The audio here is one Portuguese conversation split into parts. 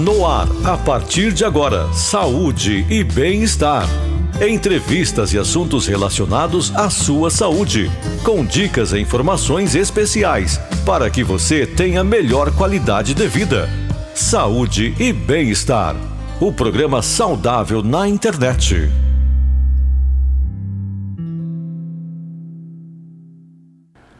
No ar, a partir de agora, saúde e bem-estar. Entrevistas e assuntos relacionados à sua saúde, com dicas e informações especiais para que você tenha melhor qualidade de vida. Saúde e bem-estar. O programa saudável na internet.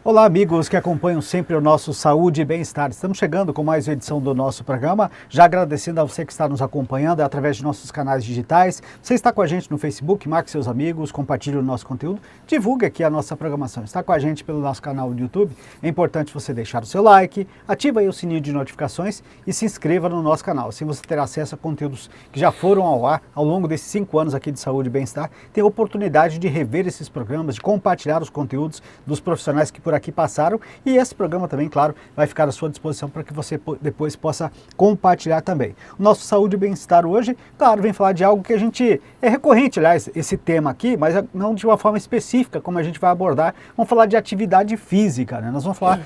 Olá, amigos que acompanham sempre o nosso Saúde e Bem-Estar. Estamos chegando com mais uma edição do nosso programa, já agradecendo a você que está nos acompanhando através de nossos canais digitais. Você está com a gente no Facebook, marque seus amigos, compartilhe o nosso conteúdo, divulgue aqui a nossa programação. Está com a gente pelo nosso canal no YouTube, é importante você deixar o seu like, ative aí o sininho de notificações e se inscreva no nosso canal. Assim você terá acesso a conteúdos que já foram ao ar ao longo desses 5 anos aqui de Saúde e Bem-Estar. Tem a oportunidade de rever esses programas, de compartilhar os conteúdos dos profissionais que por aqui passaram, e esse programa também, claro, vai ficar à sua disposição para que você depois possa compartilhar também. O nosso Saúde e Bem-Estar hoje, claro, vem falar de algo que a gente é recorrente, aliás, esse tema aqui, mas não de uma forma específica, como a gente vai abordar. Vamos falar de atividade física, né? Nós vamos falar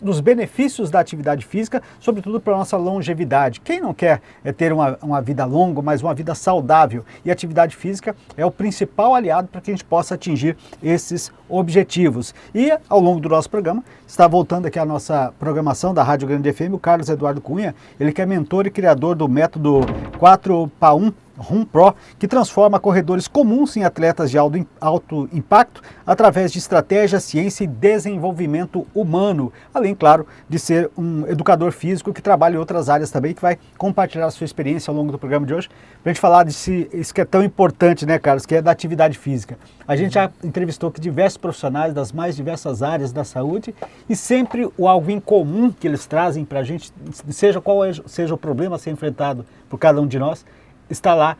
dos benefícios da atividade física, sobretudo para a nossa longevidade. Quem não quer ter uma vida longa, mas uma vida saudável? E a atividade física é o principal aliado para que a gente possa atingir esses objetivos. E ao longo do nosso programa, está voltando aqui a nossa programação da Rádio Grande FM, o Carlos Eduardo Cunha, ele que é mentor e criador do método 4x1 Run Pro, que transforma corredores comuns em atletas de alto impacto através de estratégia, ciência e desenvolvimento humano, além, claro, de ser um educador físico que trabalha em outras áreas também, que vai compartilhar a sua experiência ao longo do programa de hoje, para a gente falar isso que é tão importante, né, Carlos, que é da atividade física. A gente já entrevistou aqui diversos profissionais das mais diversas áreas da saúde e sempre o algo em comum que eles trazem para a gente, seja qual seja o problema a ser enfrentado por cada um de nós, está lá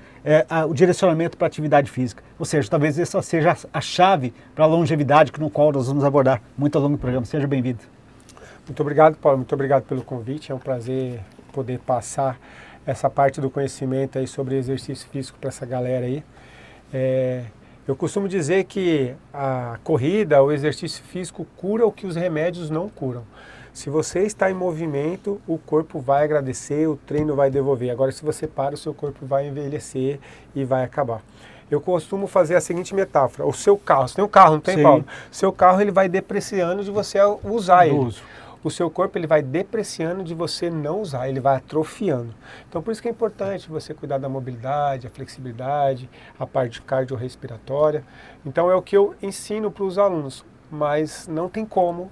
o direcionamento para a atividade física. Ou seja, talvez essa seja a chave para a longevidade, no qual nós vamos abordar muito ao longo do programa. Seja bem-vindo. Muito obrigado, Paulo. Muito obrigado pelo convite. É um prazer poder passar essa parte do conhecimento aí sobre exercício físico para essa galera aí. Eu costumo dizer que a corrida, o exercício físico cura o que os remédios não curam. Se você está em movimento, o corpo vai agradecer, o treino vai devolver. Agora, se você para, o seu corpo vai envelhecer e vai acabar. Eu costumo fazer a seguinte metáfora. O seu carro, você tem um carro, não tem, Sim. Paulo? Seu carro ele vai depreciando de você usar ele. O seu corpo ele vai depreciando de você não usar, ele vai atrofiando. Então, por isso que é importante você cuidar da mobilidade, a flexibilidade, a parte cardiorrespiratória. Então, é o que eu ensino para os alunos. Mas não tem como,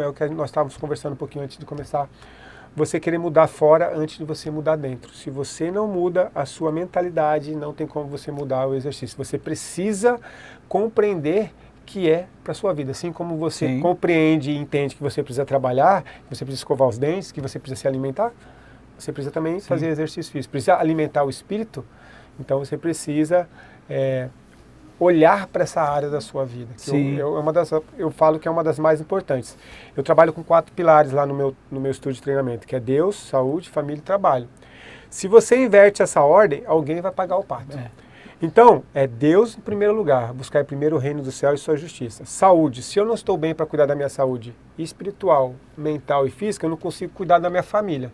é o que nós estávamos conversando um pouquinho antes de começar, você querer mudar fora antes de você mudar dentro. Se você não muda a sua mentalidade, não tem como você mudar o exercício. Você precisa compreender que é para a sua vida. Assim como você compreende e entende que você precisa trabalhar, que você precisa escovar os dentes, que você precisa se alimentar, você precisa também fazer exercício físico. Precisa alimentar o espírito, então você precisa olhar para essa área da sua vida. Eu falo que é uma das mais importantes. Eu trabalho com 4 pilares lá no meu estúdio de treinamento, que é Deus, saúde, família e trabalho. Se você inverte essa ordem, alguém vai pagar o pato. Então, é Deus em primeiro lugar, buscar primeiro o reino do céu e sua justiça. Saúde, se eu não estou bem para cuidar da minha saúde espiritual, mental e física, eu não consigo cuidar da minha família.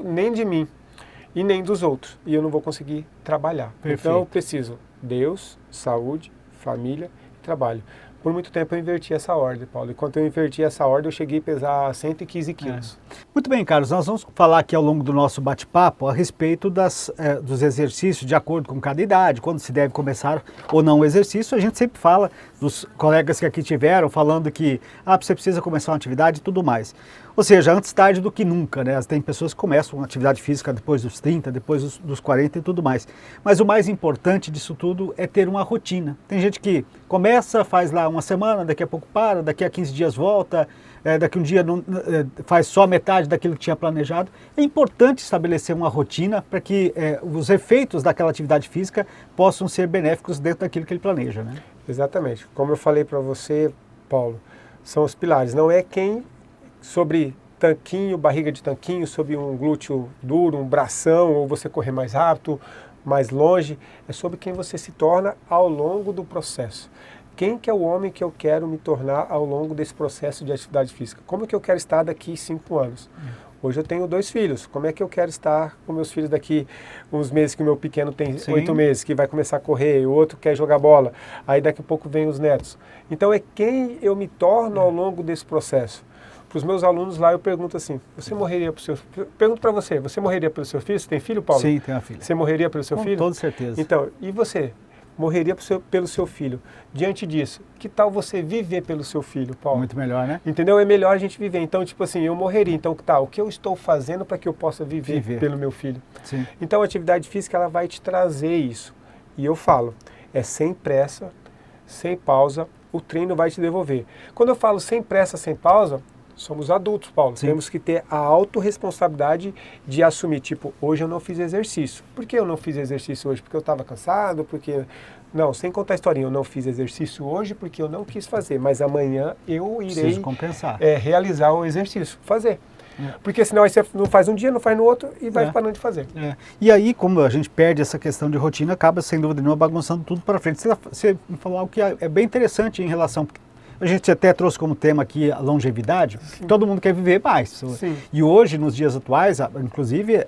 Nem de mim e nem dos outros. E eu não vou conseguir trabalhar. Perfeito. Então, eu preciso Deus, saúde, família e trabalho. Por muito tempo eu inverti essa ordem, Paulo. E quando eu inverti essa ordem, eu cheguei a pesar 115 quilos. Muito bem, Carlos. Nós vamos falar aqui ao longo do nosso bate-papo a respeito dos exercícios de acordo com cada idade, quando se deve começar ou não o exercício. A gente sempre fala dos colegas que aqui tiveram, falando que você precisa começar uma atividade e tudo mais. Ou seja, antes tarde do que nunca, né? Tem pessoas que começam uma atividade física depois dos 30, depois dos 40 e tudo mais. Mas o mais importante disso tudo é ter uma rotina. Tem gente que começa, faz lá uma semana, daqui a pouco para, daqui a 15 dias volta, daqui a um dia faz só metade daquilo que tinha planejado. É importante estabelecer uma rotina para que os efeitos daquela atividade física possam ser benéficos dentro daquilo que ele planeja, né? Exatamente. Como eu falei para você, Paulo, são os pilares. Não é quem sobre tanquinho, barriga de tanquinho, sobre um glúteo duro, um bração, ou você correr mais rápido, mais longe. É sobre quem você se torna ao longo do processo. quem que é o homem que eu quero me tornar ao longo desse processo de atividade física? Como que eu quero estar daqui 5 anos? Hoje eu tenho 2 filhos. Como é que eu quero estar com meus filhos daqui uns meses, que o meu pequeno tem 8 meses, que vai começar a correr, o outro quer jogar bola, aí daqui a pouco vem os netos. Então é quem eu me torno ao longo desse processo. Para os meus alunos lá eu pergunto assim, você morreria para o seu filho? Pergunto para você morreria pelo seu filho? Você tem filho, Paulo? Sim, tenho uma filha. Você morreria pelo seu filho? Com toda certeza. Então, e você? Morreria pelo seu filho. Diante disso, que tal você viver pelo seu filho, Paulo? Muito melhor, né? Entendeu? É melhor a gente viver. Então, tipo assim, eu morreria. Então, tá, o que eu estou fazendo para que eu possa viver pelo meu filho? Sim. Então, a atividade física, ela vai te trazer isso. E eu falo, é sem pressa, sem pausa, o treino vai te devolver. Quando eu falo sem pressa, sem pausa, somos adultos, Paulo. Sim. Temos que ter a autorresponsabilidade de assumir, tipo, hoje eu não fiz exercício. Por que eu não fiz exercício hoje? Porque eu estava cansado? Porque... Não, sem contar a historinha, eu não fiz exercício hoje porque eu não quis fazer, mas amanhã eu irei compensar. Realizar o exercício, fazer. Porque senão aí você não faz um dia, não faz no outro e vai parando de fazer. E aí, como a gente perde essa questão de rotina, acaba, sem dúvida nenhuma, bagunçando tudo para frente. Você falou algo que é bem interessante em relação... A gente até trouxe como tema aqui a longevidade. Sim. Todo mundo quer viver mais. Sim. E hoje, nos dias atuais, inclusive,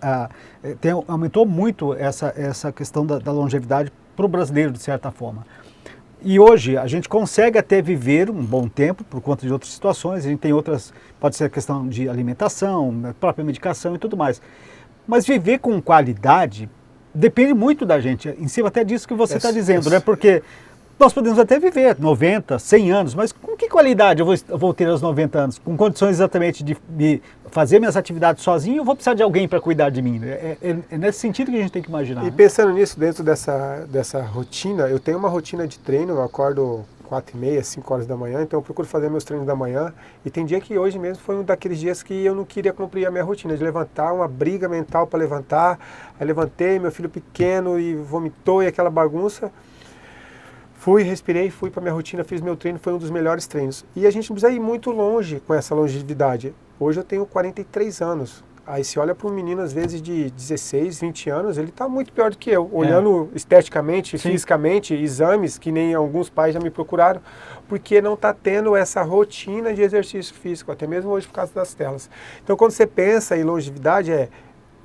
aumentou muito essa questão da longevidade para o brasileiro, de certa forma. E hoje a gente consegue até viver um bom tempo por conta de outras situações. A gente tem outras, pode ser a questão de alimentação, própria medicação e tudo mais. Mas viver com qualidade depende muito da gente, em cima até disso que você está dizendo, né? Porque... Nós podemos até viver 90, 100 anos, mas com que qualidade eu vou ter aos 90 anos? Com condições exatamente de fazer minhas atividades sozinho, ou vou precisar de alguém para cuidar de mim? É nesse sentido que a gente tem que imaginar. E pensando nisso, dentro dessa rotina, eu tenho uma rotina de treino, eu acordo 4h30, 5 horas da manhã, então eu procuro fazer meus treinos da manhã. E tem dia que hoje mesmo foi um daqueles dias que eu não queria cumprir a minha rotina, de levantar, uma briga mental para levantar. Aí levantei, meu filho pequeno e vomitou e aquela bagunça. Fui, respirei, fui para minha rotina, fiz meu treino, foi um dos melhores treinos. E a gente não precisa ir muito longe com essa longevidade. Hoje eu tenho 43 anos. Aí se olha para um menino, às vezes, de 16, 20 anos, ele está muito pior do que eu. Olhando esteticamente, fisicamente, exames, que nem alguns pais já me procuraram, porque não está tendo essa rotina de exercício físico, até mesmo hoje por causa das telas. Então, quando você pensa em longevidade,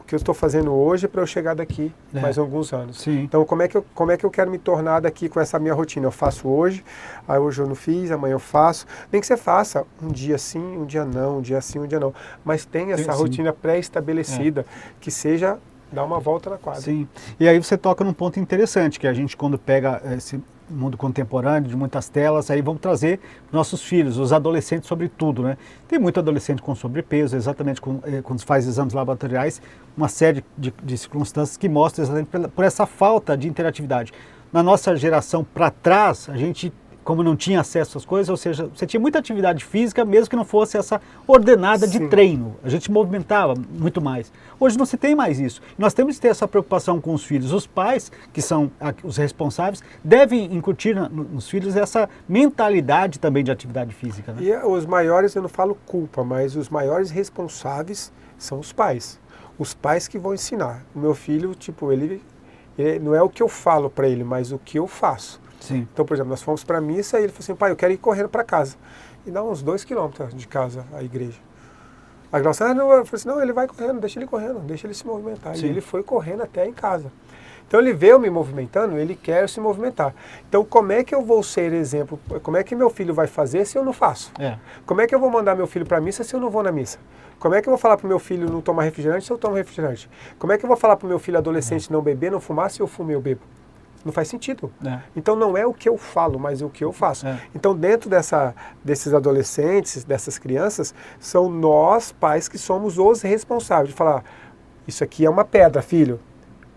o que eu estou fazendo hoje para eu chegar daqui mais alguns anos. Sim. Então, como é que eu quero me tornar daqui com essa minha rotina? Eu faço hoje, aí hoje eu não fiz, amanhã eu faço. Nem que você faça um dia sim, um dia não, um dia sim, um dia não. Mas tem essa rotina pré-estabelecida, que seja dar uma volta na quadra. Sim. E aí você toca num ponto interessante, que a gente quando pega esse mundo contemporâneo, de muitas telas, aí vamos trazer nossos filhos, os adolescentes sobretudo, né? Tem muito adolescente com sobrepeso, exatamente quando se faz exames laboratoriais, uma série de circunstâncias que mostram exatamente por essa falta de interatividade. Na nossa geração para trás, a gente, como não tinha acesso às coisas, ou seja, você tinha muita atividade física, mesmo que não fosse essa ordenada de treino. A gente movimentava muito mais. Hoje não se tem mais isso. Nós temos que ter essa preocupação com os filhos. Os pais, que são os responsáveis, devem incutir nos filhos essa mentalidade também de atividade física. Né? E os maiores, eu não falo culpa, mas os maiores responsáveis são os pais. Os pais que vão ensinar. O meu filho, tipo, ele não é o que eu falo para ele, mas o que eu faço. Sim. Então, por exemplo, nós fomos para a missa e ele falou assim, pai, eu quero ir correndo para casa. E dá uns 2 quilômetros de casa à igreja. A Glaucia, eu falei assim, não, ele vai correndo, deixa ele se movimentar. Sim. E ele foi correndo até em casa. Então ele vê eu me movimentando, ele quer se movimentar. Então como é que eu vou ser exemplo? Como é que meu filho vai fazer se eu não faço? Como é que eu vou mandar meu filho para a missa se eu não vou na missa? Como é que eu vou falar para o meu filho não tomar refrigerante se eu tomo refrigerante? Como é que eu vou falar para o meu filho adolescente não beber, não fumar se eu fumo e eu bebo? Não faz sentido. Então não é o que eu falo, mas o que eu faço. Então dentro desses adolescentes, dessas crianças, são nós, pais, que somos os responsáveis de falar, isso aqui é uma pedra, filho.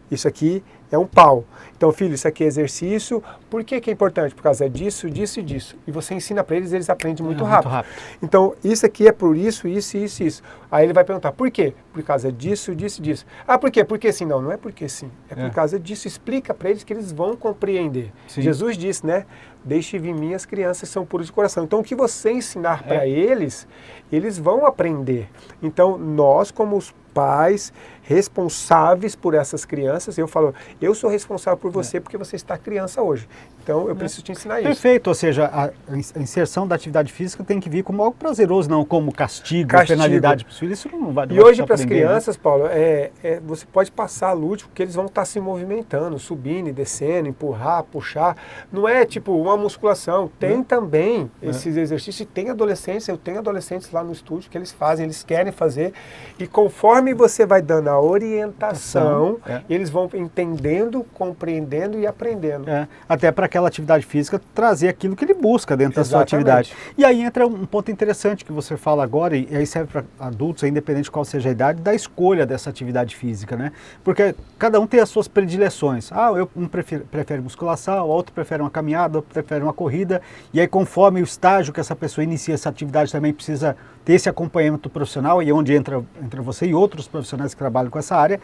Isso aqui é um pau. Então, filho, isso aqui é exercício. Por que é importante? Por causa disso, disso e disso. E você ensina para eles aprendem muito rápido. Então, isso aqui é por isso, isso, isso, isso. Aí ele vai perguntar, por quê? Por causa disso, disso e disso. Ah, por quê? Porque sim. Não, não é porque sim. É por causa disso. Explica para eles que eles vão compreender. Sim. Jesus disse, né? Deixe vir minhas crianças que são puras de coração. Então, o que você ensinar para eles, eles vão aprender. Então, nós, como os pais responsáveis por essas crianças, eu falo, eu sou responsável por você porque você está criança hoje. Então, eu preciso te ensinar isso. Perfeito, ou seja, a inserção da atividade física tem que vir como algo prazeroso, não como castigo. Penalidade para os filhos. Isso não vai. E hoje, para as crianças, Paulo, você pode passar lúdico, porque eles vão estar se movimentando, subindo e descendo, empurrar, puxar. Não é tipo uma musculação. Tem também esses exercícios. E tem adolescentes, eu tenho adolescentes lá no estúdio que eles fazem, eles querem fazer. E conforme você vai dando a orientação, eles vão entendendo, compreendendo e aprendendo. Até para aquela atividade física trazer aquilo que ele busca dentro da sua atividade. E aí entra um ponto interessante que você fala agora, e aí serve para adultos, independente de qual seja a idade, da escolha dessa atividade física, né? Porque cada um tem as suas predileções. Um prefere musculação, o outro prefere uma caminhada, outro prefere uma corrida, e aí conforme o estágio que essa pessoa inicia essa atividade também precisa ter esse acompanhamento profissional, e onde entra você e outros profissionais que trabalham com essa área,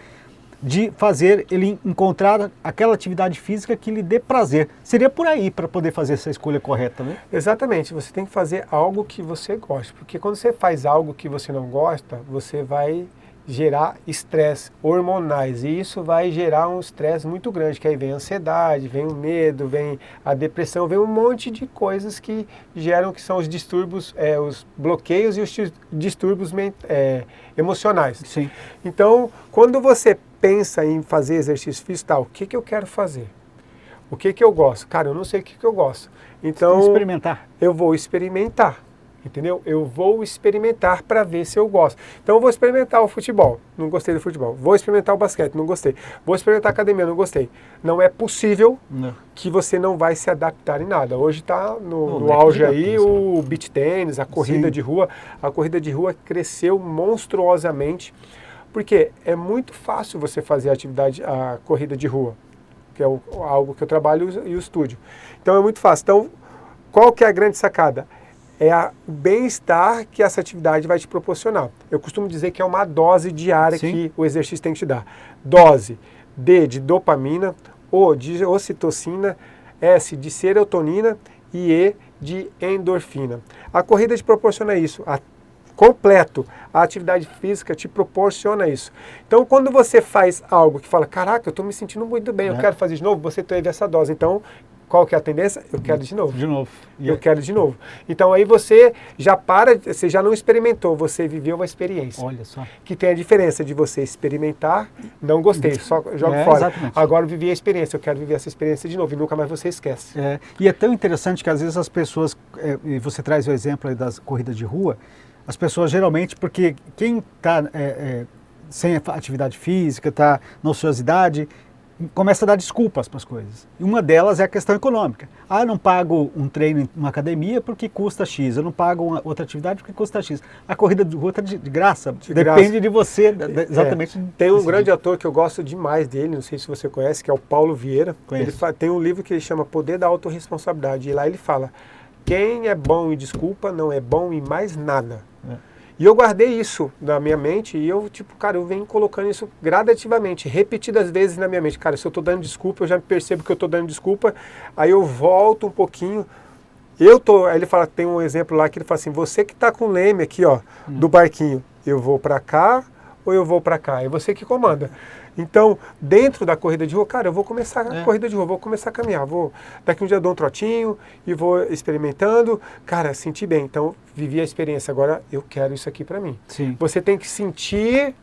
de fazer ele encontrar aquela atividade física que lhe dê prazer. Seria por aí para poder fazer essa escolha correta, né? Exatamente, você tem que fazer algo que você gosta, porque quando você faz algo que você não gosta, você vai gerar estresse hormonais, e isso vai gerar um estresse muito grande, que aí vem a ansiedade, vem o medo, vem a depressão, vem um monte de coisas que geram, que são os distúrbios, os bloqueios e os distúrbios emocionais. Sim. Então, quando você pensa em fazer exercício físico, o que eu quero fazer? O que eu gosto? Cara, eu não sei o que eu gosto. Então, experimentar. Eu vou experimentar. Entendeu? Eu vou experimentar para ver se eu gosto. Então eu vou experimentar o futebol, não gostei do futebol. Vou experimentar o basquete, não gostei. Vou experimentar a academia, não gostei. Não é possível que você não vai se adaptar em nada. Hoje está no auge aí o beach tênis, a corrida de rua. A corrida de rua cresceu monstruosamente, porque é muito fácil você fazer a corrida de rua, que é algo que eu trabalho e o estúdio. Então é muito fácil. Então, qual que é a grande sacada? É o bem-estar que essa atividade vai te proporcionar. Eu costumo dizer que é uma dose diária que o exercício tem que te dar. Dose de dopamina, O de ocitocina, S de serotonina e E de endorfina. A corrida te proporciona isso. Completo. A atividade física te proporciona isso. Então, quando você faz algo que fala, caraca, eu estou me sentindo muito bem, eu quero fazer de novo, você teve essa dose. Então, qual que é a tendência? Eu quero de novo. De novo. Eu quero de novo. Então aí você já não experimentou, você viveu uma experiência. Olha só. Que tem a diferença de você experimentar, não gostei, só jogo fora. Exatamente. Agora eu vivi a experiência, eu quero viver essa experiência de novo e nunca mais você esquece. E é tão interessante que às vezes as pessoas, e você traz o exemplo aí das corridas de rua, as pessoas geralmente, porque quem está sem atividade física, está na ociosidade, começa a dar desculpas para as coisas. E uma delas é a questão econômica. Eu não pago um treino em uma academia porque custa X, eu não pago outra atividade porque custa X. A corrida de rua está de graça, depende de você, exatamente. Tem um grande ator que eu gosto demais dele, não sei se você conhece, que é o Paulo Vieira. Ele tem um livro que ele chama Poder da Autorresponsabilidade, e lá ele fala, quem é bom em desculpa não é bom em mais nada. E eu guardei isso na minha mente e eu venho colocando isso gradativamente, repetidas vezes na minha mente. Cara, se eu estou dando desculpa, eu já percebo que eu estou dando desculpa, aí eu volto um pouquinho. Aí ele fala, tem um exemplo lá que ele fala assim, você que está com o leme aqui, do barquinho, eu vou para cá ou eu vou para cá? É você que comanda. Então, dentro da corrida de rua, cara, eu vou começar a corrida de rua, vou começar a caminhar, daqui um dia eu dou um trotinho e vou experimentando, cara, senti bem, então vivi a experiência, agora eu quero isso aqui para mim. Sim. Você tem que sentir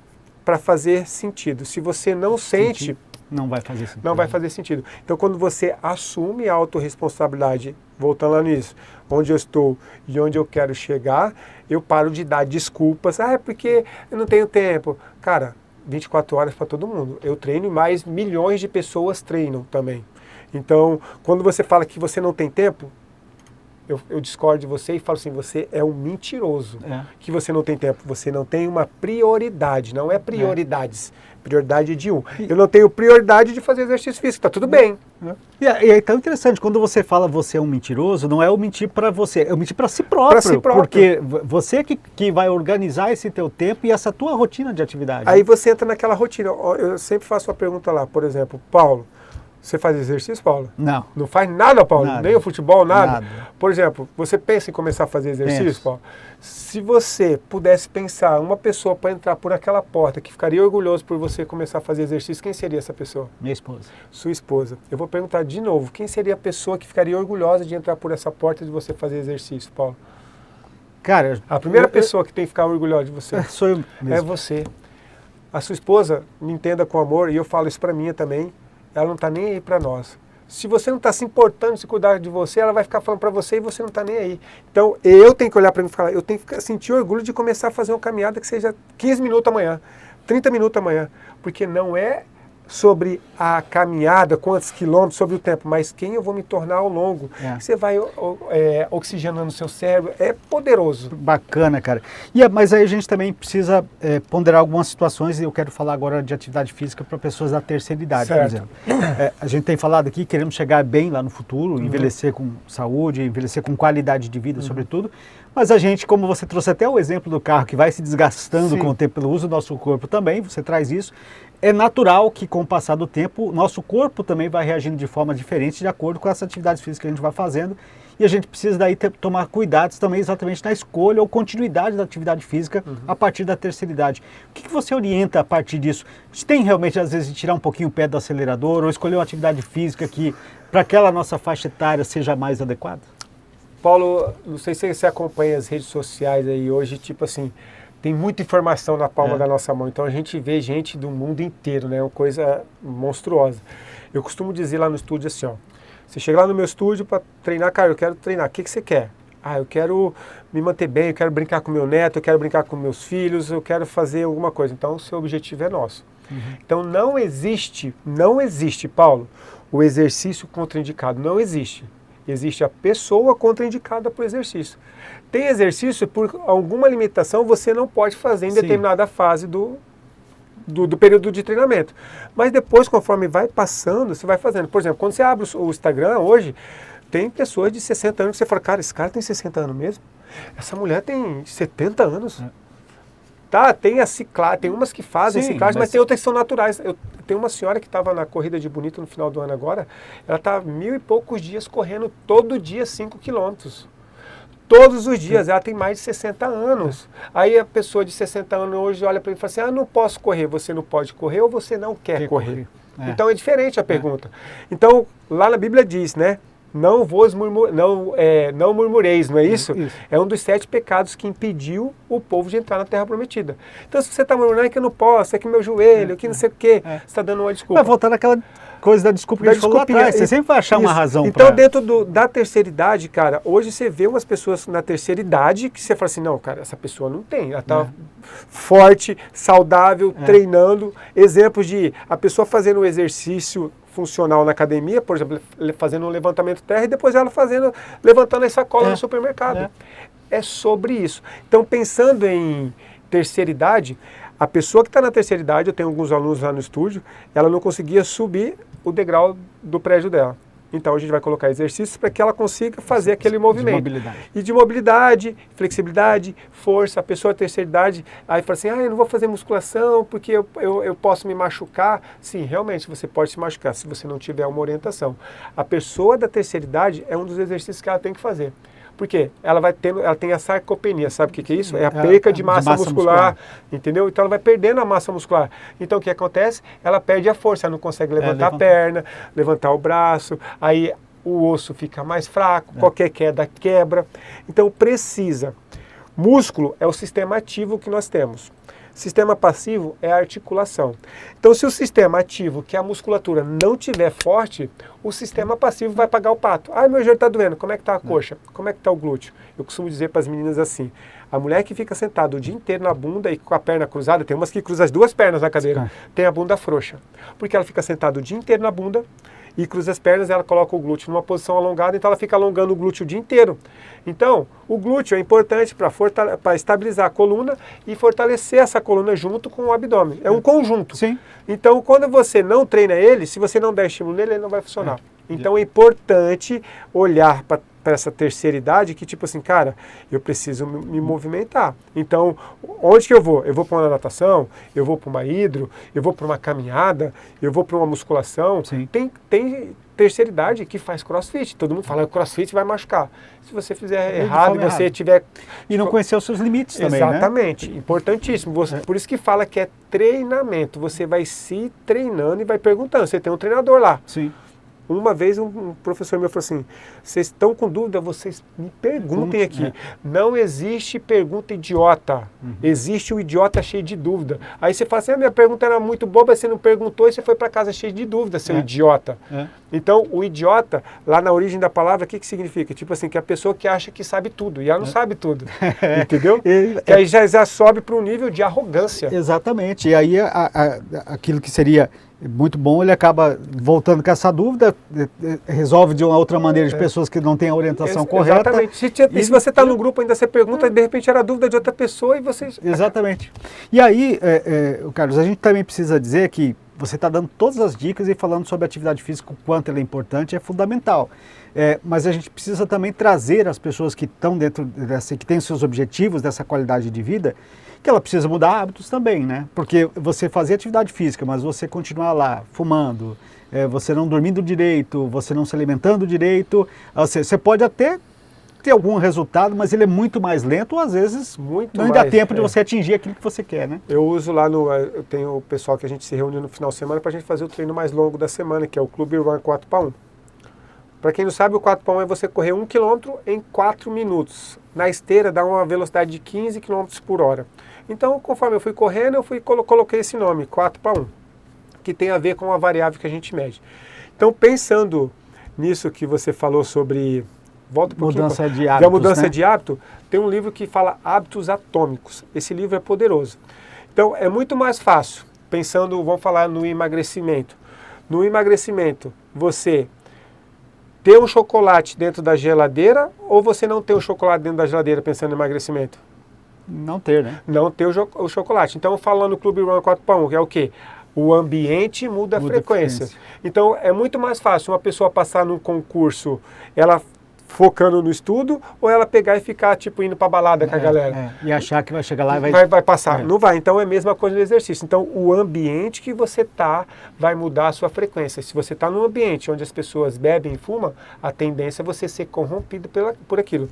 para fazer sentido. Se você não sente, não vai fazer sentido. Não vai fazer sentido. Então, quando você assume a autorresponsabilidade, voltando lá nisso, onde eu estou e onde eu quero chegar, eu paro de dar desculpas, é porque eu não tenho tempo. Cara, 24 horas para todo mundo. Eu treino e mais milhões de pessoas treinam também. Então, quando você fala que você não tem tempo, eu discordo de você e falo assim, você é um mentiroso. Que você não tem tempo. Você não tem uma prioridade, não é prioridades. Prioridade de um. Eu não tenho prioridade de fazer exercício físico, tá tudo bem. E é tão interessante, quando você fala você é um mentiroso, não é o mentir para você, é o mentir para si próprio. Para si próprio. Porque você que vai organizar esse teu tempo e essa tua rotina de atividade. Aí você entra naquela rotina. Eu sempre faço uma pergunta lá, por exemplo, Paulo, Você faz exercício, Paulo? Não. Não faz nada, Paulo? Nada. Nem o futebol, nada? Nada. Por exemplo, você pensa em começar a fazer exercício, Penso. Paulo? Se você pudesse pensar uma pessoa para entrar por aquela porta que ficaria orgulhoso por você começar a fazer exercício, quem seria essa pessoa? Minha esposa. Sua esposa. Eu vou perguntar de novo, quem seria a pessoa que ficaria orgulhosa de entrar por essa porta de você fazer exercício, Paulo? Cara, A primeira pessoa que tem que ficar orgulhosa de você sou eu mesmo. é você. A sua esposa, me entenda com amor, e eu falo isso para mim também, ela não está nem aí para nós. Se você não está se importando, se cuidar de você, ela vai ficar falando para você e você não está nem aí. Então, eu tenho que olhar para mim e falar, eu tenho que sentir orgulho de começar a fazer uma caminhada que seja 15 minutos amanhã, 30 minutos amanhã, porque não é sobre a caminhada, quantos quilômetros, sobre o tempo, mas quem eu vou me tornar ao longo. Você vai oxigenando o seu cérebro, é poderoso. Bacana, cara. Mas aí a gente também precisa ponderar algumas situações, e eu quero falar agora de atividade física para pessoas da terceira idade, por exemplo. A gente tem falado aqui, queremos chegar bem lá no futuro, envelhecer com saúde, envelhecer com qualidade de vida, sobretudo, mas a gente, como você trouxe até o exemplo do carro, que vai se desgastando com o tempo pelo uso do nosso corpo também, você traz isso, é natural que com o passar do tempo, nosso corpo também vai reagindo de forma diferente de acordo com essa atividade física que a gente vai fazendo, e a gente precisa daí tomar cuidados também exatamente na escolha ou continuidade da atividade física a partir da terceira idade. O que você orienta a partir disso? Você tem realmente, às vezes, de tirar um pouquinho o pé do acelerador ou escolher uma atividade física que, para aquela nossa faixa etária, seja mais adequada? Paulo, não sei se você acompanha as redes sociais aí hoje, tipo assim, tem muita informação na palma da nossa mão, então a gente vê gente do mundo inteiro, né? Uma coisa monstruosa. Eu costumo dizer lá no estúdio assim, ó, você chega lá no meu estúdio para treinar, cara, eu quero treinar, o que você quer? Eu quero me manter bem, eu quero brincar com meu neto, eu quero brincar com meus filhos, eu quero fazer alguma coisa. Então o seu objetivo é nosso. Então não existe, Paulo, o exercício contraindicado, não existe. Existe a pessoa contraindicada para o exercício. Tem exercício, por alguma limitação, você não pode fazer em determinada fase do período de treinamento. Mas depois, conforme vai passando, você vai fazendo. Por exemplo, quando você abre o Instagram hoje, tem pessoas de 60 anos que você fala, cara, esse cara tem 60 anos mesmo? Essa mulher tem 70 anos. Tá, tem a ciclagem, tem umas que fazem ciclagem, mas tem outras que são naturais. Tem uma senhora que estava na corrida de Bonito no final do ano agora, ela está 1000 e poucos dias correndo todo dia 5 quilômetros. Todos os dias, ela tem mais de 60 anos. Aí a pessoa de 60 anos hoje olha para mim e fala assim, não posso correr. Você não pode correr ou você não quer correr? Então é diferente a pergunta. Então, lá na Bíblia diz, né? Não murmureis, não é isso? É um dos 7 pecados que impediu o povo de entrar na Terra Prometida. Então, se você está murmurando, é que eu não posso, é que meu joelho, é que não sei o quê, você está dando uma desculpa. Vai voltar naquela coisa da desculpa que a gente falou atrás, você sempre vai achar uma razão. Então, dentro da terceira idade, cara, hoje você vê umas pessoas na terceira idade que você fala assim, não, cara, essa pessoa não tem, ela está forte, saudável, treinando. Exemplos de a pessoa fazendo um exercício funcional na academia, por exemplo, fazendo um levantamento terra e depois ela levantando essa sacola no supermercado. É sobre isso. Então, pensando em terceira idade, a pessoa que está na terceira idade, eu tenho alguns alunos lá no estúdio, ela não conseguia subir o degrau do prédio dela. Então a gente vai colocar exercícios para que ela consiga fazer aquele movimento. E de mobilidade, flexibilidade, força. A pessoa da terceira idade, aí fala assim, eu não vou fazer musculação porque eu posso me machucar. Sim, realmente você pode se machucar se você não tiver uma orientação. A pessoa da terceira idade é um dos exercícios que ela tem que fazer. Por quê? Ela tem a sarcopenia, sabe o que é isso? É a perca de massa muscular, entendeu? Então ela vai perdendo a massa muscular. Então o que acontece? Ela perde a força, ela não consegue levantar a perna, levantar o braço, aí o osso fica mais fraco, qualquer queda quebra. Então precisa. Músculo é o sistema ativo que nós temos. Sistema passivo é a articulação. Então, se o sistema ativo, que é a musculatura, não tiver forte, o sistema passivo vai pagar o pato. Meu joelho está doendo, como é que está a coxa? Como é que está o glúteo? Eu costumo dizer para as meninas assim, a mulher que fica sentada o dia inteiro na bunda e com a perna cruzada, tem umas que cruzam as 2 pernas na cadeira, tem a bunda frouxa. Porque ela fica sentada o dia inteiro na bunda e cruza as pernas, ela coloca o glúteo numa posição alongada, então ela fica alongando o glúteo o dia inteiro. Então, o glúteo é importante para estabilizar a coluna e fortalecer essa coluna junto com o abdômen. É um conjunto. Sim. Então, quando você não treina ele, se você não der estímulo nele, ele não vai funcionar. Então, é importante olhar para para essa terceira idade que, tipo assim, cara, eu preciso me movimentar. Então, onde que eu vou? Eu vou para uma natação, eu vou para uma hidro, eu vou para uma caminhada, eu vou para uma musculação. Sim. Tem terceira idade que faz crossfit. Todo mundo fala que crossfit vai machucar. Se você fizer errado e você tiver... E não conhecer os seus limites também, Exatamente. Importantíssimo. Por isso que fala que é treinamento. Você vai se treinando e vai perguntando. Você tem um treinador lá. Sim. Uma vez um professor meu falou assim, vocês estão com dúvida, vocês me perguntem aqui. Não existe pergunta idiota. Existe o idiota cheio de dúvida. Aí você fala assim, minha pergunta era muito boba, você não perguntou e você foi para casa cheio de dúvida, seu idiota. Então, o idiota, lá na origem da palavra, o que significa? Tipo assim, que é a pessoa que acha que sabe tudo, e ela não sabe tudo. Entendeu? Que aí já sobe para um nível de arrogância. Exatamente. E aí, aquilo que seria muito bom, ele acaba voltando com essa dúvida, resolve de uma outra maneira de pessoas que não têm a orientação correta. Exatamente. Se você está no grupo, ainda você pergunta, de repente era dúvida de outra pessoa e você... Exatamente. E aí, Carlos, a gente também precisa dizer que você está dando todas as dicas e falando sobre a atividade física, o quanto ela é importante, é fundamental. Mas a gente precisa também trazer as pessoas que estão dentro dessa, que têm os seus objetivos dessa qualidade de vida, que ela precisa mudar hábitos também, né? Porque você fazer atividade física, mas você continuar lá fumando, você não dormindo direito, você não se alimentando direito, você pode até ter algum resultado, mas ele é muito mais lento, ou às vezes não dá tempo de você atingir aquilo que você quer, né? Eu uso lá eu tenho o pessoal que a gente se reúne no final de semana para a gente fazer o treino mais longo da semana, que é o Clube Run 4x1. Para quem não sabe, o 4x1 é você correr 1 km em 4 minutos. Na esteira dá uma velocidade de 15 km por hora. Então, conforme eu fui correndo, coloquei esse nome, 4x1, que tem a ver com a variável que a gente mede. Então, pensando nisso que você falou sobre... Volta um pouquinho. Mudança de hábitos, a mudança, né? de hábito, tem um livro que fala Hábitos Atômicos. Esse livro é poderoso. Então, é muito mais fácil, pensando, vamos falar no emagrecimento. No emagrecimento, você ter um chocolate dentro da geladeira ou você não ter o chocolate dentro da geladeira pensando em emagrecimento? Não ter, né? Não ter o chocolate. Então, falando no Clube Run 4x1, que é o quê? O ambiente muda a frequência. Então, é muito mais fácil uma pessoa passar num concurso, ela focando no estudo, ou ela pegar e ficar, tipo, indo pra balada com a galera. E achar que vai chegar lá e vai passar. Não vai. Então, é a mesma coisa no exercício. Então, o ambiente que você tá vai mudar a sua frequência. Se você tá num ambiente onde as pessoas bebem e fumam, a tendência é você ser corrompido por aquilo.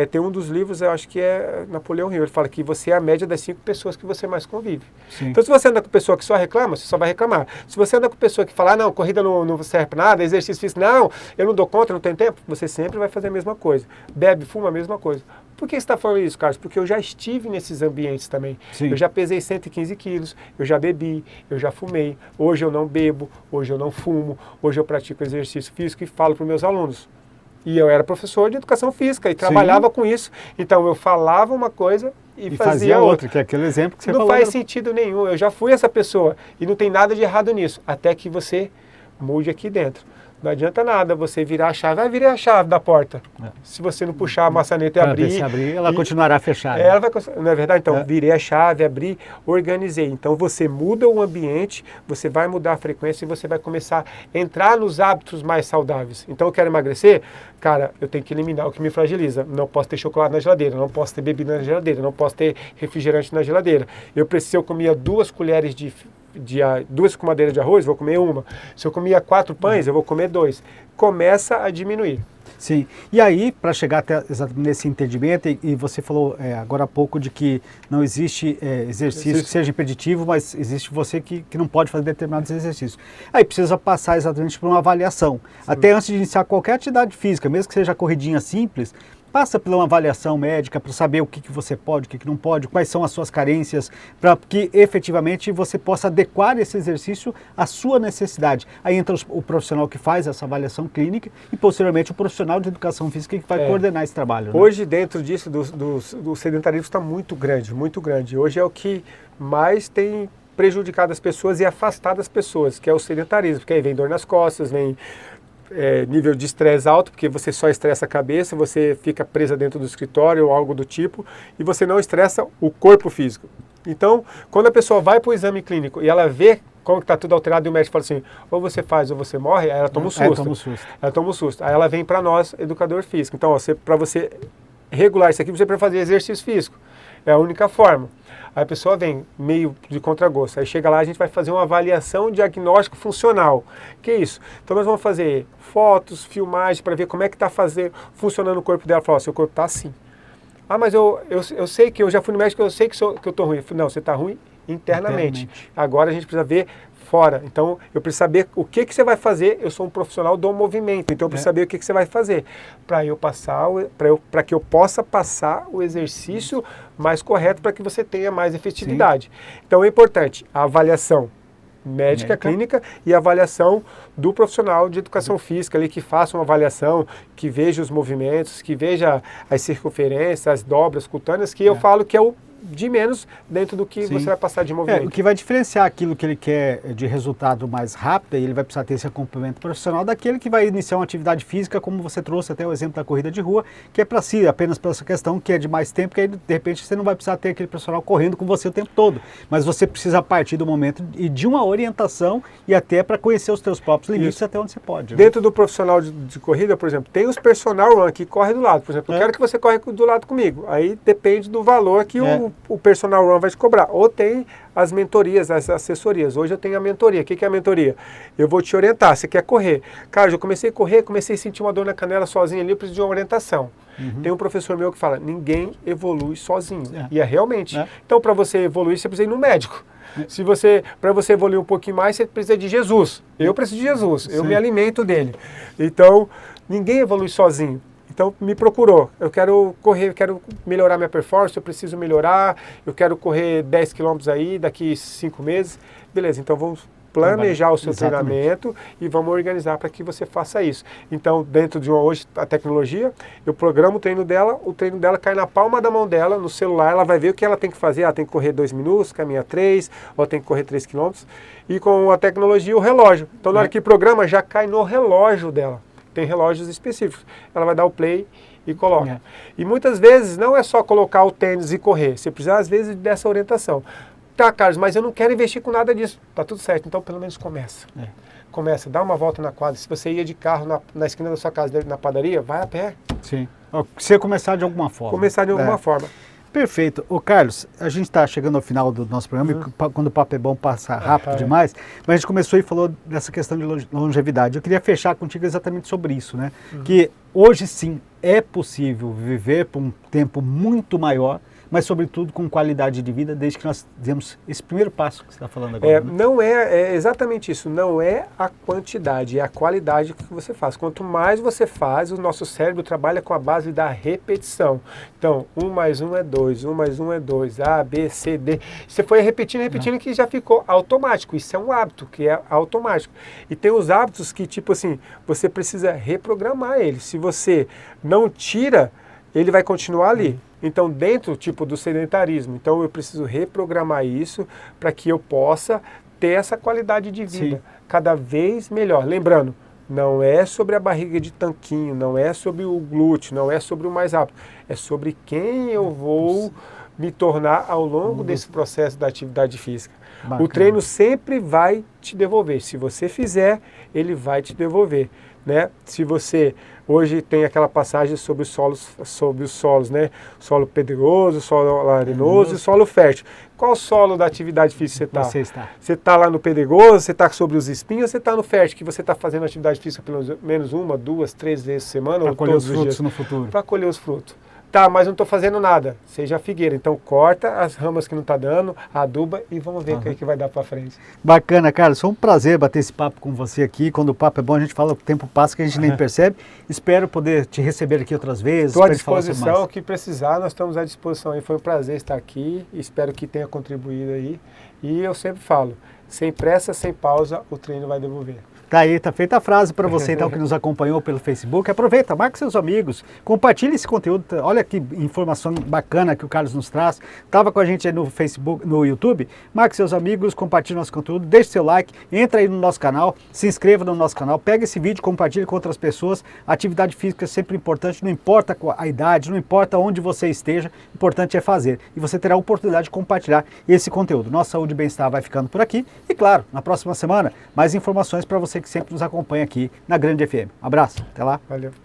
Tem um dos livros, eu acho que é Napoleão Hill, ele fala que você é a média das 5 pessoas que você mais convive. Sim. Então, se você anda com pessoa que só reclama, você só vai reclamar. Se você anda com pessoa que fala, não, corrida não serve para nada, exercício físico, não, eu não dou conta, não tenho tempo, você sempre vai fazer a mesma coisa. Bebe, fuma, a mesma coisa. Por que você está falando isso, Carlos? Porque eu já estive nesses ambientes também. Sim. Eu já pesei 115 quilos, eu já bebi, eu já fumei. Hoje eu não bebo, hoje eu não fumo, hoje eu pratico exercício físico e falo para os meus alunos. E eu era professor de educação física e trabalhava com isso. Então, eu falava uma coisa e fazia outra. Que é aquele exemplo que você falou. Não faz sentido nenhum. Eu já fui essa pessoa e não tem nada de errado nisso. Até que você mude aqui dentro. Não adianta nada você virar a chave. Vai virar a chave da porta. Se você não puxar a maçaneta e abrir... Se abrir, ela continuará fechada. Ela vai, não é verdade? Então, virei a chave, abri, organizei. Então, você muda o ambiente, você vai mudar a frequência e você vai começar a entrar nos hábitos mais saudáveis. Então, eu quero emagrecer? Cara, eu tenho que eliminar o que me fragiliza. Não posso ter chocolate na geladeira, não posso ter bebida na geladeira, não posso ter refrigerante na geladeira. Se eu comia 2 colheres de 2 comadeiras de arroz, vou comer 1. Se eu comia 4 pães, eu vou comer 2. Começa a diminuir. Sim. E aí, para chegar até exatamente nesse entendimento, e você falou agora há pouco de que não existe exercício que seja impeditivo, mas existe você que não pode fazer determinados exercícios. Aí precisa passar exatamente por uma avaliação. Sim. Até antes de iniciar qualquer atividade física, mesmo que seja corridinha simples, passa por uma avaliação médica para saber o que você pode, o que não pode, quais são as suas carências, para que efetivamente você possa adequar esse exercício à sua necessidade. Aí entra o profissional que faz essa avaliação clínica e posteriormente o profissional de educação física que vai coordenar esse trabalho. Né? Hoje, dentro disso, do sedentarismo está muito grande, muito grande. Hoje é o que mais tem prejudicado as pessoas e afastado as pessoas, que é o sedentarismo, porque aí vem dor nas costas, vem... nível de estresse alto, porque você só estressa a cabeça, você fica presa dentro do escritório ou algo do tipo, e você não estressa o corpo físico. Então, quando a pessoa vai para o exame clínico e ela vê como que tá tudo alterado, e o médico fala assim, ou você faz ou você morre, aí ela toma um susto. Ela toma um susto. Aí ela vem para nós, educador físico. Então, para você regular isso aqui, você precisa fazer exercício físico. É a única forma. Aí a pessoa vem meio de contragosto. Aí chega lá, a gente vai fazer uma avaliação diagnóstico funcional. Que é isso? Então nós vamos fazer fotos, filmagem, para ver como é que está funcionando o corpo dela. Falar, seu corpo está assim. Ah, mas eu sei que eu já fui no médico, eu sei que eu estou ruim. Não, você está ruim internamente. Agora a gente precisa ver fora. Então, eu preciso saber o que você vai fazer. Eu sou um profissional do movimento, então eu preciso saber o que você vai fazer para que eu possa passar o exercício mais correto para que você tenha mais efetividade. Sim. Então, é importante a avaliação médica clínica e a avaliação do profissional de educação física ali, que faça uma avaliação, que veja os movimentos, que veja as circunferências, as dobras cutâneas, que eu falo que é o de menos dentro do que você vai passar de movimento. O que vai diferenciar aquilo que ele quer de resultado mais rápido, e ele vai precisar ter esse acompanhamento profissional, daquele que vai iniciar uma atividade física, como você trouxe até o exemplo da corrida de rua, que é para si, apenas para essa questão, que é de mais tempo, que aí de repente você não vai precisar ter aquele profissional correndo com você o tempo todo, mas você precisa partir do momento e de uma orientação e até para conhecer os teus próprios limites até onde você pode. Dentro do profissional de corrida, por exemplo, tem os personal run que corre do lado, por exemplo, eu quero que você corre do lado comigo, aí depende do valor que o personal run vai te cobrar. Ou tem as mentorias, as assessorias. Hoje eu tenho a mentoria. O que é a mentoria? Eu vou te orientar. Você quer correr? Cara, eu comecei a correr, comecei a sentir uma dor na canela sozinho ali, eu preciso de uma orientação. Tem um professor meu que fala, ninguém evolui sozinho. E é realmente. Então, para você evoluir, você precisa ir no médico. Para você evoluir um pouquinho mais, você precisa de Jesus. Eu preciso de Jesus. Eu me alimento dele. Então, ninguém evolui sozinho. Então, me procurou. Eu quero correr, eu quero melhorar minha performance, eu preciso melhorar, eu quero correr 10 quilômetros aí daqui 5 meses. Beleza, então vamos planejar o seu treinamento e vamos organizar para que você faça isso. Então, dentro de hoje, a tecnologia, eu programo o treino dela cai na palma da mão dela, no celular, ela vai ver o que ela tem que fazer. Ela tem que correr 2 minutos, caminhar 3, ou tem que correr 3 quilômetros. E com a tecnologia, o relógio. Então, na hora que programa, já cai no relógio dela. Tem relógios específicos. Ela vai dar o play e coloca. E muitas vezes não é só colocar o tênis e correr. Você precisa, às vezes, dessa orientação. Tá, Carlos, mas eu não quero investir com nada disso. Tá tudo certo, então pelo menos começa. Começa, dá uma volta na quadra. Se você ia de carro na esquina da sua casa, na padaria, vai a pé. Sim. Você começar de alguma forma. Começar de alguma forma. Perfeito. Ô Carlos, a gente está chegando ao final do nosso programa, e quando o papo é bom passa rápido demais, mas a gente começou e falou dessa questão de longevidade. Eu queria fechar contigo exatamente sobre isso, né? Que hoje sim é possível viver por um tempo muito maior, mas sobretudo com qualidade de vida, desde que nós demos esse primeiro passo que você está falando agora. Não é exatamente isso, não é a quantidade, é a qualidade que você faz. Quanto mais você faz, o nosso cérebro trabalha com a base da repetição. Então, 1 mais 1 é 2, 1 mais 1 é 2, A, B, C, D. Você foi repetindo que já ficou automático. Isso é um hábito que é automático. E tem os hábitos que, tipo assim, você precisa reprogramar ele. Se você não tira, ele vai continuar ali. Então, dentro do sedentarismo, então eu preciso reprogramar isso para que eu possa ter essa qualidade de vida cada vez melhor. Lembrando, não é sobre a barriga de tanquinho, não é sobre o glúteo, não é sobre o mais rápido, é sobre quem eu vou me tornar ao longo desse processo da atividade física. Bacana. O treino sempre vai te devolver. Se você fizer, ele vai te devolver. Né? Se você hoje tem aquela passagem sobre os solos, né? Solo pedregoso, solo arenoso e solo fértil. Qual solo da atividade física você está? Você está lá no pedregoso, você está sobre os espinhos, ou você está no fértil, que você está fazendo atividade física pelo menos 1, 2, 3 vezes por semana? Para colher os frutos no futuro. Para colher os frutos. Tá, mas não estou fazendo nada. Seja figueira. Então corta as ramas que não está dando, aduba e vamos ver o que vai dar para frente. Bacana, Carlos. Foi um prazer bater esse papo com você aqui. Quando o papo é bom, a gente fala, o tempo passa que a gente nem percebe. Espero poder te receber aqui outras vezes. Estou à disposição, o que precisar, nós estamos à disposição aí. Foi um prazer estar aqui. Espero que tenha contribuído aí. E eu sempre falo, sem pressa, sem pausa, o treino vai devolver. Tá aí, tá feita a frase para você então que nos acompanhou pelo Facebook. Aproveita, marque seus amigos, compartilhe esse conteúdo. Olha que informação bacana que o Carlos nos traz. Tava com a gente aí no Facebook, no YouTube. Marque seus amigos, compartilhe nosso conteúdo, deixe seu like, entra aí no nosso canal, se inscreva no nosso canal, pega esse vídeo, compartilhe com outras pessoas. Atividade física é sempre importante, não importa a idade, não importa onde você esteja, o importante é fazer. E você terá a oportunidade de compartilhar esse conteúdo. Nossa Saúde e Bem-Estar vai ficando por aqui. E claro, na próxima semana, mais informações para você que sempre nos acompanha aqui na Grande FM. Um abraço, até lá. Valeu.